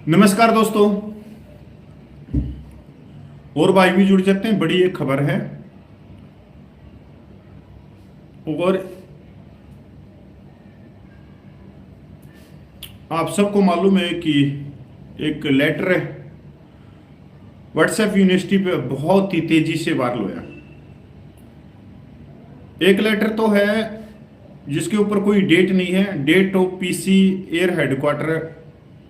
नमस्कार दोस्तों। और भाई भी जुड़ सकते हैं, बड़ी एक खबर है। और आप सबको मालूम है कि एक लेटर व्हाट्सएप यूनिवर्सिटी पे बहुत ही तेजी से वायरल हुआ। एक लेटर तो है जिसके ऊपर कोई डेट नहीं है, date of PC air headquarter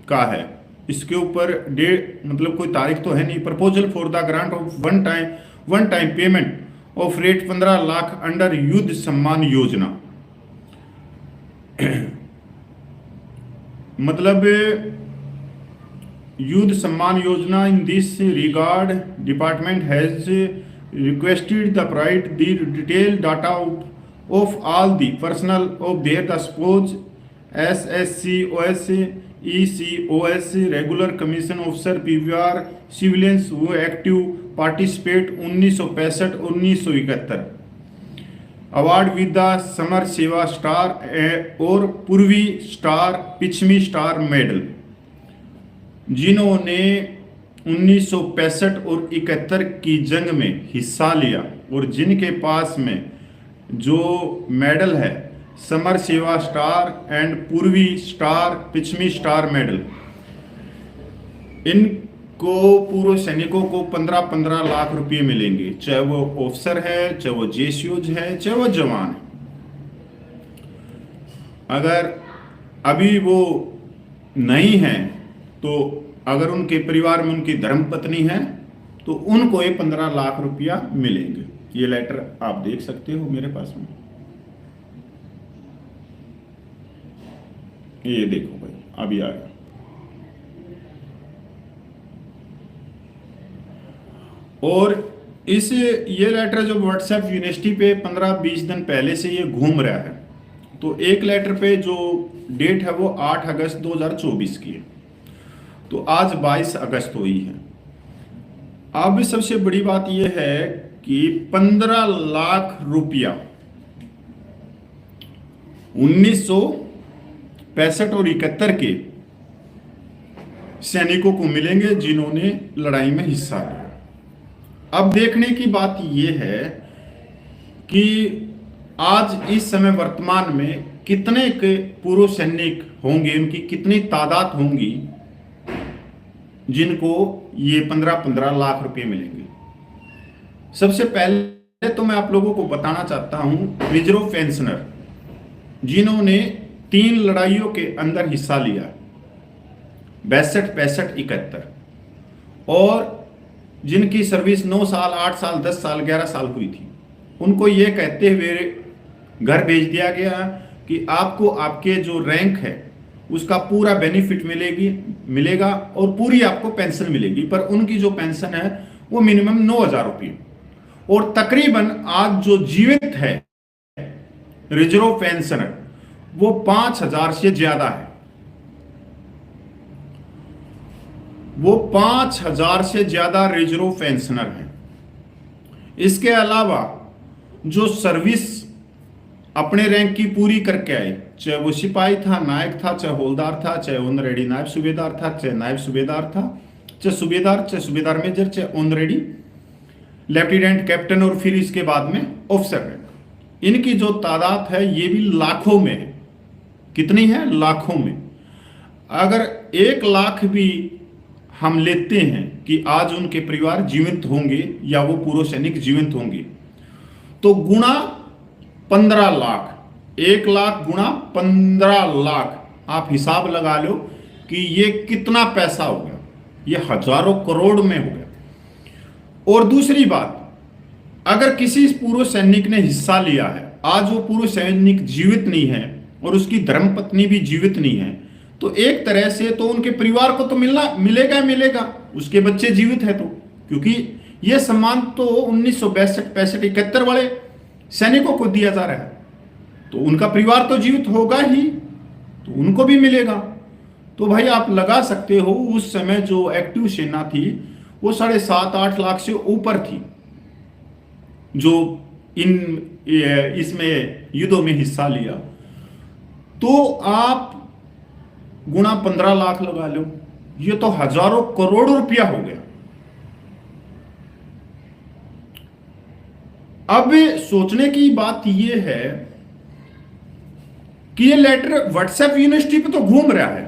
का है। इसके ऊपर डेट मतलब कोई तारीख तो है नहीं। Proposal for the grant of one time payment of rate 15 lakh under युद्ध सम्मान योजना। मतलब युद्ध Samman Yojana, in this regard department has requested the provide the detailed data of all the personnel of their the spouse, SSCOS, ECOS, regular commission officer, PVR, civilians who active participate 1965-1971 award with the summer सेवा star और पूर्वी star, पश्चिमी star medal, जिन्होंने 1965 और 71 की जंग में हिस्सा लिया और जिनके पास में जो मेडल है समर सेवा स्टार एंड पूर्वी स्टार, पश्चिमी स्टार मेडल, इनको पूर्व सैनिकों को 15-15 लाख रुपए मिलेंगे, चाहे वो ऑफिसर है, चाहे वो जेसीओज है, चाहे वो जवान है। अगर अभी वो नहीं है तो अगर उनके परिवार में उनकी धर्मपत्नी है तो उनको ये 15 लाख रुपया मिलेंगे। ये लेटर आप देख सकते हो मेरे पास में। ये देखो भाई, अभी आया। और ये लेटर जो व्हाट्सएप यूनिवर्सिटी पे 15-20 दिन पहले से ये घूम रहा है। तो एक लेटर पे जो डेट है वो 8 अगस्त 2024 की है, तो आज 22 अगस्त हुई है। अब सबसे बड़ी बात यह है कि 15 लाख रुपया 1965 और 71 के सैनिकों को मिलेंगे जिन्होंने लड़ाई में हिस्सा लिया। अब देखने की बात यह है कि आज इस समय वर्तमान में कितने के पूर्व सैनिक होंगे, उनकी कितनी तादाद होंगी जिनको ये 15-15 लाख रुपए मिलेंगे। सबसे पहले तो मैं आप लोगों को बताना चाहता हूं रिजर्व पेंशनर जिन्होंने 3 लड़ाइयों के अंदर हिस्सा लिया, 62, 65, 71, और जिनकी सर्विस 9 साल, 8 साल, 10 साल, 11 साल हुई थी, उनको ये कहते हुए घर भेज दिया गया कि आपको आपके जो रैंक है उसका पूरा बेनिफिट मिलेगा और पूरी आपको पेंशन मिलेगी। पर उनकी जो पेंशन है वो मिनिमम 9,000 रुपये, और तकरीबन आज जो जीवित है रिजर्व पेंशनर वो 5,000 से ज्यादा है। वो 5,000 से ज्यादा रिजर्व पेंशनर हैं। इसके अलावा जो सर्विस अपने रैंक की पूरी करके आए, चाहे वो सिपाही था, नायक था, चाहे हवलदार था, चाहे ऑनरेडी नायब सूबेदार था, चाहे नायब सूबेदार था, चाहे सूबेदार मेजर, चाहे ऑनरेडी लेफ्टिनेंट कैप्टन, और फिर इसके बाद में ऑफिसर रैंक, इनकी जो तादाद है ये भी लाखों में है। कितनी है? लाखों में। अगर 1 लाख भी हम लेते हैं कि आज उनके परिवार जीवित होंगे या वो पूर्व सैनिक जीवित होंगे, तो गुणा 15 लाख, 1 लाख गुणा 15 लाख, आप हिसाब लगा लो कि ये कितना पैसा हो गया। ये हजारों करोड़ में हो गया। और दूसरी बात, अगर किसी पूर्व सैनिक ने हिस्सा लिया है, आज वो पूर्व सैनिक जीवित नहीं है और उसकी धर्मपत्नी भी जीवित नहीं है, तो एक तरह से तो उनके परिवार को तो मिलेगा, उसके बच्चे जीवित है तो, क्योंकि ये सम्मान तो 1962, 65, 71 वाले सैनिकों को दिया जा रहा है, तो उनका परिवार तो जीवित होगा ही, तो उनको भी मिलेगा। तो भाई आप लगा सकते हो उस समय जो एक्टिव सेना थी वो 7.5-8 लाख से ऊपर थी जो इसमें युद्धों में हिस्सा लिया। तो आप गुणा 15 लाख लगा लो, ये तो हजारों करोड़ रुपया हो गया। अब सोचने की बात यह है कि ये लेटर व्हाट्सएप यूनिवर्सिटी पे तो घूम रहा है,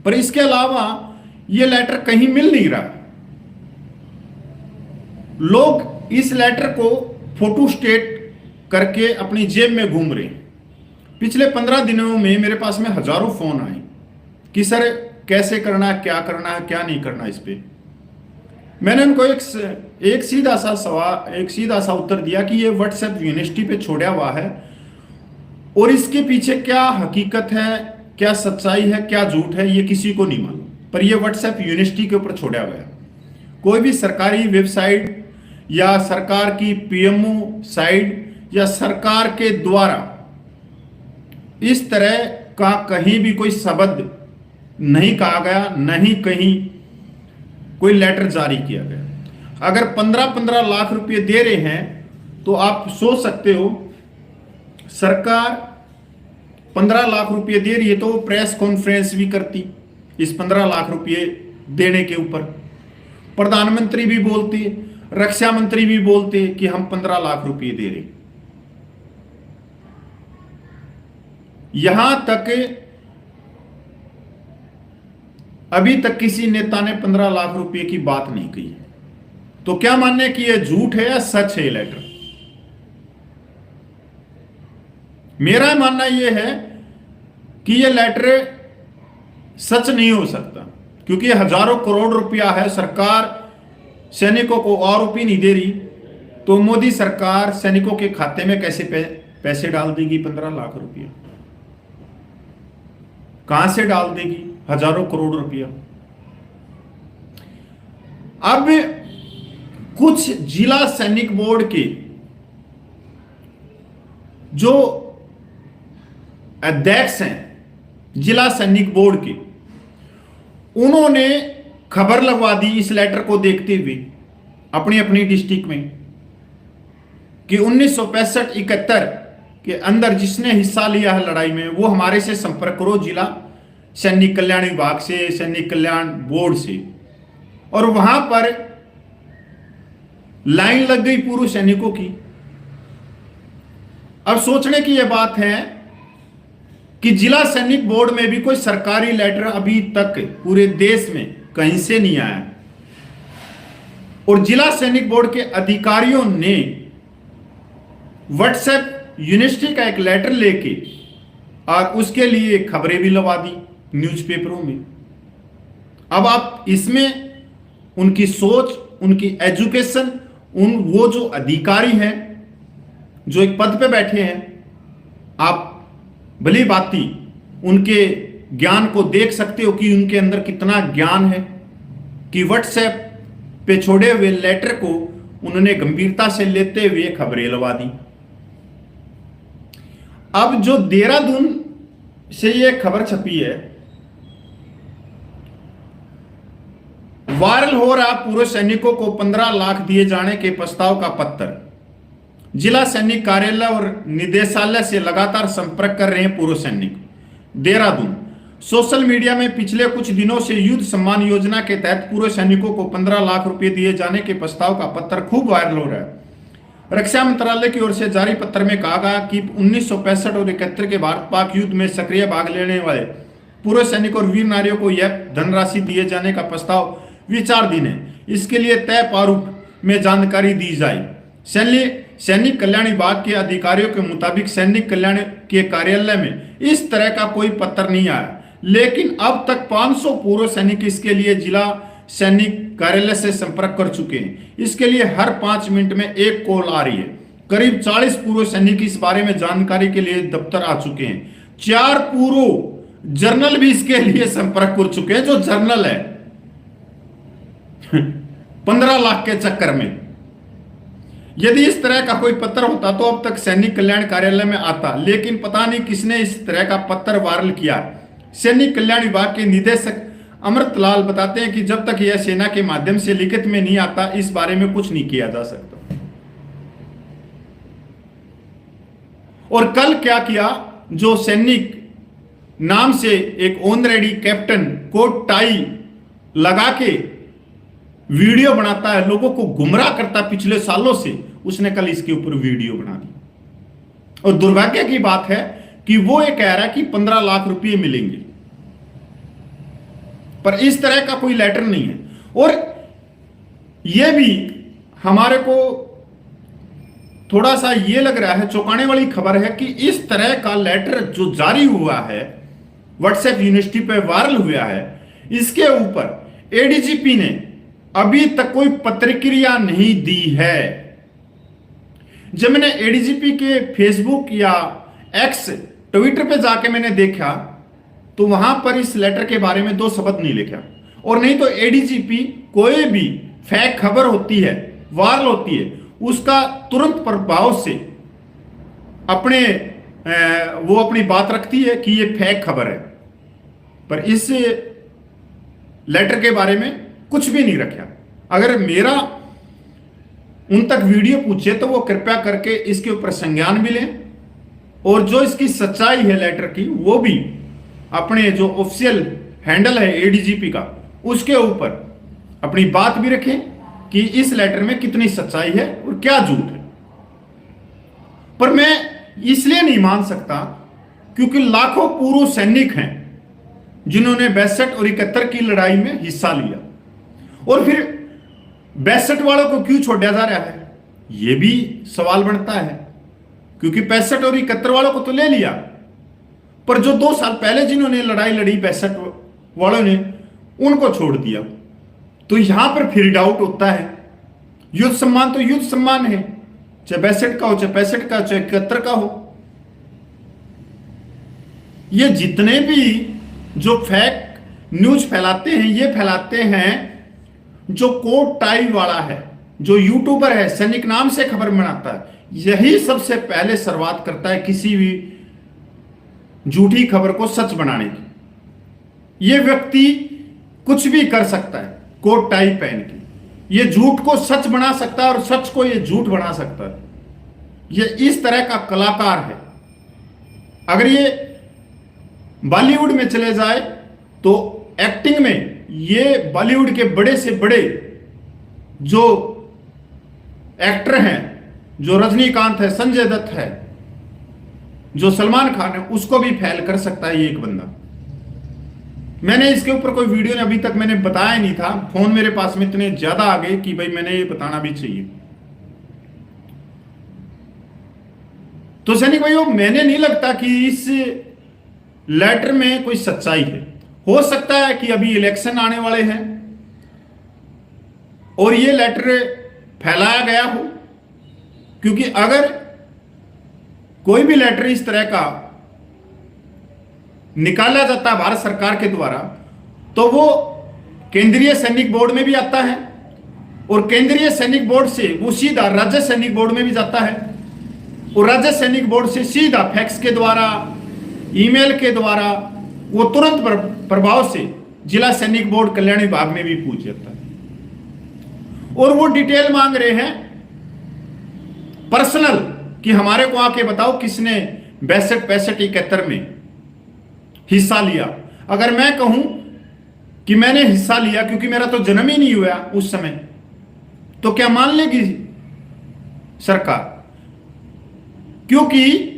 पर इसके अलावा ये लेटर कहीं मिल नहीं रहा। लोग इस लेटर को फोटो स्टेट करके अपनी जेब में घूम रहे हैं। पिछले 15 दिनों में मेरे पास में हजारों फोन आए कि सर कैसे करना है, क्या करना है, क्या नहीं करना। इस पे मैंने उनको एक सीधा सा सवाल, एक सीधा सा उत्तर दिया कि ये व्हाट्सएप यूनिवर्सिटी पे छोड़ा हुआ है और इसके पीछे क्या हकीकत है, क्या सच्चाई है, क्या झूठ है, ये किसी को नहीं मालूम, पर ये व्हाट्सएप यूनिवर्सिटी के ऊपर छोड़ा हुआ है। कोई भी सरकारी वेबसाइट या सरकार की पीएमओ साइट या सरकार के द्वारा इस तरह का कहीं भी कोई शब्द नहीं कहा गया, नहीं कहीं कोई लेटर जारी किया गया। अगर 15-15 लाख रुपए दे रहे हैं तो आप सोच सकते हो, सरकार 15 लाख रुपए दे रही है तो वो प्रेस कॉन्फ्रेंस भी करती इस 15 लाख रुपए देने के ऊपर। प्रधानमंत्री भी बोलते, रक्षा मंत्री भी बोलते कि हम 15 लाख रुपए दे रहे। यहां तक अभी तक किसी नेता ने 15 लाख रुपए की बात नहीं कही। तो क्या मानने कि यह झूठ है या सच है लेटर? मेरा मानना यह है कि यह लेटर सच नहीं हो सकता, क्योंकि हजारों करोड़ रुपया है। सरकार सैनिकों को आरोपी नहीं दे रही, तो मोदी सरकार सैनिकों के खाते में कैसे पैसे डाल देगी? 15 लाख रुपया कहां से डाल देगी? हजारों करोड़ रुपया। अब कुछ जिला सैनिक बोर्ड के जो अध्यक्ष हैं जिला सैनिक बोर्ड के, उन्होंने खबर लगवा दी इस लेटर को देखते हुए अपनी अपनी डिस्ट्रिक्ट में कि 1965-71 के अंदर जिसने हिस्सा लिया है लड़ाई में, वो हमारे से संपर्क करो, जिला सैनिक कल्याण विभाग से, सैनिक कल्याण बोर्ड से। और वहां पर लाइन लग गई पूर्व सैनिकों की। अब सोचने की यह बात है कि जिला सैनिक बोर्ड में भी कोई सरकारी लेटर अभी तक पूरे देश में कहीं से नहीं आया, और जिला सैनिक बोर्ड के अधिकारियों ने व्हाट्सएप यूनिवर्सिटी का एक लेटर लेके और उसके लिए खबरें भी लगा दी न्यूज़पेपरों में। अब आप इसमें उनकी सोच, उनकी एजुकेशन, वो जो अधिकारी हैं जो एक पद पे बैठे हैं, आप भली भांति उनके ज्ञान को देख सकते हो कि उनके अंदर कितना ज्ञान है कि व्हाट्सएप पे छोड़े हुए लेटर को उन्होंने गंभीरता से लेते हुए खबरें लगा दी। अब जो देहरादून से यह खबर छपी है, वायरल हो रहा पूर्व सैनिकों को 15 लाख दिए जाने के प्रस्ताव का पत्र। जिला सैनिक कार्यालय और निदेशालय से लगातार संपर्क कर रहे हैं पूर्व सैनिक। देहरादून सोशल मीडिया में पिछले कुछ दिनों से युद्ध सम्मान योजना के तहत पूर्व सैनिकों को 15 लाख रुपए दिए जाने के प्रस्ताव का पत्र खूब वायरल हो रहा है। रक्षा मंत्रालय की ओर से जारी पत्र में कहा गया कि 1965 और 71 के भारत पाक युद्ध में सक्रिय भाग लेने वाले पूर्व सैनिक और वीर नारियों को यह धनराशि दिए जाने का प्रस्ताव विचाराधीन है। इसके लिए तय प्रारूप में जानकारी दी जाए। सैनिक कल्याण विभाग के अधिकारियों के मुताबिक सैनिक कल्याण के कार्यालय में इस तरह का कोई पत्र नहीं आया, लेकिन अब तक 500 पूर्व सैनिक इसके लिए जिला सैनिक कार्यालय से संपर्क कर चुके हैं। इसके लिए हर 5 मिनट में एक कॉल आ रही है। करीब 40 पूर्व सैनिक इस बारे में जानकारी के लिए दफ्तर आ चुके हैं। 4 पूर्व जर्नल भी इसके लिए संपर्क कर चुके हैं, जो जर्नल है 15 लाख के चक्कर में। यदि इस तरह का कोई पत्र होता तो अब तक सैनिक कल्याण कार्यालय में आता, लेकिन पता नहीं किसने इस तरह का पत्र वायरल किया। सैनिक कल्याण विभाग के निदेशक अमृतलाल बताते हैं कि जब तक यह सेना के माध्यम से लिखित में नहीं आता, इस बारे में कुछ नहीं किया जा सकता। और कल क्या किया, जो सैनिक नाम से एक ऑनरेडी कैप्टन कोट टाई लगा के वीडियो बनाता है, लोगों को गुमराह करता है पिछले सालों से, उसने कल इसके ऊपर वीडियो बना दी। और दुर्भाग्य की बात है कि वो ये कह रहा है कि 15 लाख रुपए मिलेंगे, पर इस तरह का कोई लेटर नहीं है। और यह भी हमारे को थोड़ा सा ये लग रहा है, चौंकाने वाली खबर है कि इस तरह का लेटर जो जारी हुआ है, व्हाट्सएप यूनिवर्सिटी पे वायरल हुआ है, इसके ऊपर एडीजीपी ने अभी तक कोई प्रतिक्रिया नहीं दी है। जब मैंने एडीजीपी के फेसबुक या एक्स ट्विटर पे जाके मैंने देखा तो वहां पर इस लेटर के बारे में 2 शब्द नहीं लिखा। और नहीं तो एडीजीपी कोई भी फेक खबर होती है, वायरल होती है, उसका तुरंत प्रभाव से वो अपनी बात रखती है कि ये फेक खबर है। पर इस लेटर के बारे में कुछ भी नहीं रखा। अगर मेरा उन तक वीडियो पूछे तो वो कृपया करके इसके ऊपर संज्ञान भी लें, और जो इसकी सच्चाई है लेटर की वो भी अपने जो ऑफिशियल हैंडल है एडीजीपी का, उसके ऊपर अपनी बात भी रखें कि इस लेटर में कितनी सच्चाई है और क्या झूठ है। पर मैं इसलिए नहीं मान सकता क्योंकि लाखों पूर्व सैनिक हैं जिन्होंने 62 और 71 की लड़ाई में हिस्सा लिया, और फिर 62 वालों को क्यों छोड़ा जा रहा है, यह भी सवाल बनता है। क्योंकि 65 और 71 वालों को तो ले लिया, पर जो 2 साल पहले जिन्होंने लड़ाई लड़ी 62 वालों ने, उनको छोड़ दिया। तो यहां पर फिर डाउट होता है। युद्ध सम्मान तो युद्ध सम्मान है, चाहे 62 का हो, चाहे 65 का, चाहे 71 का हो। ये जितने भी जो फेक न्यूज फैलाते हैं, ये फैलाते हैं जो कोट टाई वाला है, जो यूट्यूबर है, सैनिक नाम से खबर बनाता है, यही सबसे पहले शुरुआत करता है किसी भी झूठी खबर को सच बनाने की। यह व्यक्ति कुछ भी कर सकता है कोट टाई पहन के, यह झूठ को सच बना सकता है और सच को यह झूठ बना सकता है। यह इस तरह का कलाकार है। अगर ये बॉलीवुड में चले जाए तो एक्टिंग में ये बॉलीवुड के बड़े से बड़े जो एक्टर हैं, जो रजनीकांत है, संजय दत्त है, जो सलमान खान है, उसको भी फेल कर सकता है ये एक बंदा। मैंने इसके ऊपर कोई वीडियो अभी तक मैंने बताया नहीं था, फोन मेरे पास में इतने ज्यादा आ गए कि भाई मैंने ये बताना भी चाहिए। तो सैनिक भाइयों, मैंने नहीं लगता कि इस लेटर में कोई सच्चाई है। हो सकता है कि अभी इलेक्शन आने वाले हैं और ये लेटर फैलाया गया हो, क्योंकि अगर कोई भी लेटर इस तरह का निकाला जाता है भारत सरकार के द्वारा, तो वो केंद्रीय सैनिक बोर्ड में भी आता है, और केंद्रीय सैनिक बोर्ड से वो सीधा राज्य सैनिक बोर्ड में भी जाता है, और राज्य सैनिक बोर्ड से सीधा फैक्स के द्वारा, ईमेल के द्वारा वो तुरंत प्रभाव से जिला सैनिक बोर्ड कल्याण विभाग में भी पूछ जाता है। और वो डिटेल मांग रहे हैं पर्सनल कि हमारे को आके बताओ किसने 62, 65, 71 में हिस्सा लिया। अगर मैं कहूं कि मैंने हिस्सा लिया क्योंकि मेरा तो जन्म ही नहीं हुआ उस समय, तो क्या मान लेगी सरकार? क्योंकि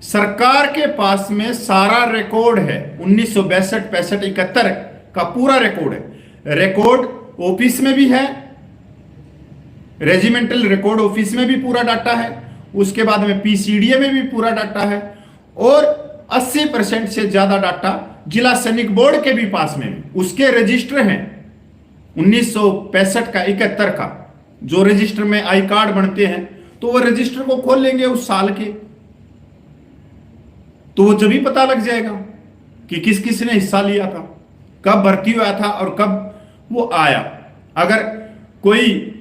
सरकार के पास में सारा रिकॉर्ड है, 1962, 65, 71 का पूरा रिकॉर्ड है। रिकॉर्ड ऑफिस में भी है, रेजिमेंटल रिकॉर्ड ऑफिस में भी पूरा डाटा है, उसके बाद में पीसीडीए में भी पूरा डाटा है, और 80% से ज्यादा डाटा जिला सैनिक बोर्ड के भी पास में भी उसके रजिस्टर हैं। 1965 का, 71 का जो रजिस्टर में आई कार्ड बनते हैं, तो वो रजिस्टर को खोल लेंगे उस साल के, तो वो जब ही पता लग जाएगा कि किस किस ने हिस्सा लिया था, कब भर्ती हुआ था और कब वो आया। अगर कोई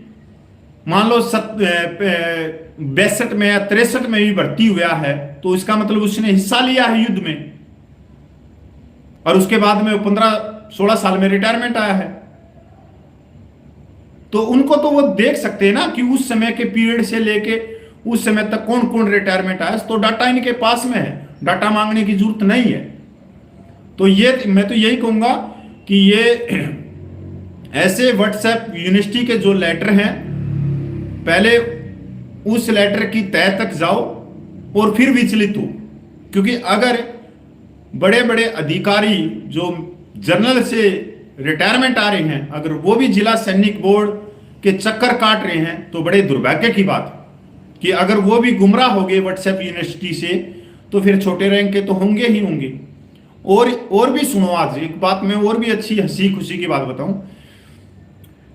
मान लो 62 में या 63 में भी भर्ती हुआ है, तो इसका मतलब उसने हिस्सा लिया है युद्ध में, और उसके बाद में 15-16 साल में रिटायरमेंट आया है। तो उनको तो वो देख सकते हैं ना कि उस समय के पीरियड से लेके उस समय तक कौन कौन रिटायरमेंट आया, तो डाटा इनके पास में है, डाटा मांगने की जरूरत नहीं है। तो ये मैं तो यही कहूंगा कि ये ऐसे व्हाट्सएप यूनिवर्सिटी के जो लेटर हैं, पहले उस लेटर की तह तक जाओ और फिर विचलित हो। क्योंकि अगर बड़े बड़े अधिकारी जो जनरल से रिटायरमेंट आ रहे हैं, अगर वो भी जिला सैनिक बोर्ड के चक्कर काट रहे हैं, तो बड़े दुर्भाग्य की बात कि अगर वो भी गुमराह हो गए व्हाट्सएप यूनिवर्सिटी से, तो फिर छोटे रैंक के तो होंगे ही होंगे। और भी सुनो, आज एक बात मैं और भी अच्छी हंसी खुशी की बात बताऊं।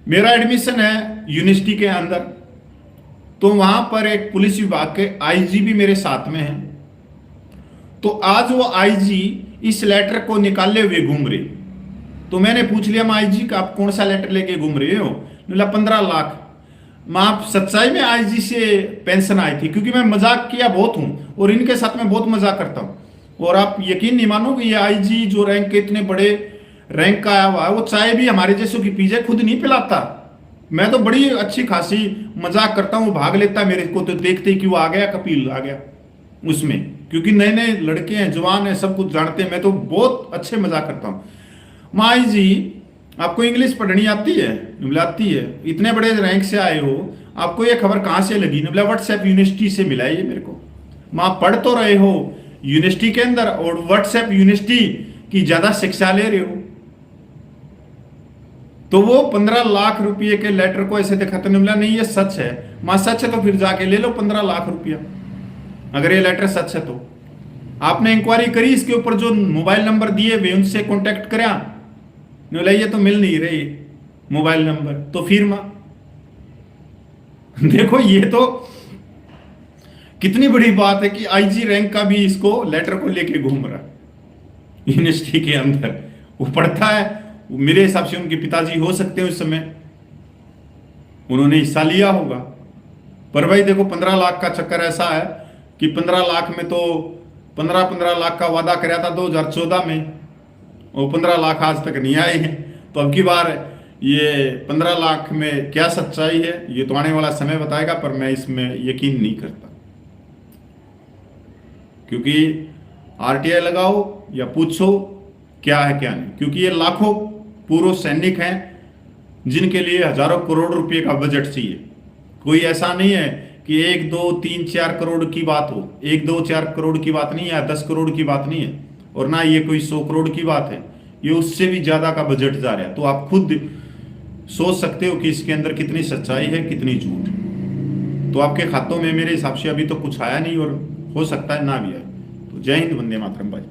मेरा एडमिशन है यूनिवर्सिटी के अंदर, तो वहां पर एक पुलिस विभाग के आईजी भी मेरे साथ में हैं। तो आज वो आईजी इस लेटर को निकाले हुए घूम रहे। तो मैंने पूछ लिया, मैं आईजी का आप कौन सा लेटर लेके घूम रहे हो? बोला 15 लाख। मैं आप सच्चाई में आईजी से पेंशन आई थी, क्योंकि मैं मजाक किया बहुत हूं और इनके साथ में बहुत मजाक करता हूं। और आप यकीन नहीं मानोगे, ये आईजी जो रैंक के इतने बड़े रैंक का आया हुआ है, वो चाय भी हमारे जैसों की पीजे खुद नहीं पिलाता। मैं तो बड़ी अच्छी खासी मजाक करता हूँ, भाग लेता मेरे को तो देखते ही कि वो आ गया, कपिल आ गया उसमें, क्योंकि नए नए लड़के हैं, जवान हैं, सब कुछ जानते हैं। मैं तो बहुत अच्छे मजाक करता हूँ। माई जी आपको इंग्लिश पढ़नी आती है? बोला आती है। इतने बड़े रैंक से आए हो, आपको ये खबर कहाँ से लगी? बोला व्हाट्सएप यूनिवर्सिटी से मिला है ये मेरे को। माँ पढ़ तो रहे हो यूनिवर्सिटी के अंदर और व्हाट्सएप यूनिवर्सिटी की ज्यादा शिक्षा ले रहे हो। तो वो 15 लाख रुपए के लेटर को ऐसे दिखाते नहीं। बोला नहीं ये सच है। माँ सच है तो फिर जाके ले लो 15 लाख रुपया, अगर ये लेटर सच है तो। आपने इंक्वायरी करी इसके ऊपर, जो मोबाइल नंबर दिए वे उनसे कांटेक्ट करा? बोला ये तो मिल नहीं रही मोबाइल नंबर। तो फिर मां देखो, ये तो कितनी बड़ी बात है कि आईजी रैंक का भी इसको लेटर को लेके घूम रहा यूनिवर्सिटी के अंदर। वो पढ़ता है, मेरे हिसाब से उनके पिताजी हो सकते हैं उस समय, उन्होंने हिस्सा लिया होगा। पर भाई देखो 15 लाख का चक्कर ऐसा है कि 15 लाख में तो 15 लाख का वादा कराया था 2014 में, और 15 लाख आज तक नहीं आए हैं। तो अब की बार ये 15 लाख में क्या सच्चाई है ये तो आने वाला समय बताएगा, पर मैं इसमें यकीन नहीं करता। क्योंकि आरटीआई लगाओ या पूछो क्या है क्या नहीं, क्योंकि ये लाखों पूर्व सैनिक हैं जिनके लिए हजारों करोड़ रुपए का बजट चाहिए। कोई ऐसा नहीं है कि 1 2 3 4 करोड़ की बात हो, 1 2 4 करोड़ की बात नहीं है, 10 करोड़ की बात नहीं है, और ना ये कोई 100 करोड़ की बात है। ये उससे भी ज्यादा का बजट जा रहा है। तो आप खुद सोच सकते हो कि इसके अंदर कितनी सच्चाई है, कितनी झूठ। तो आपके खातों में मेरे हिसाब से अभी तो कुछ आया नहीं, और हो सकता है ना भी आए। तो जय हिंद, वंदे मातरम भाई।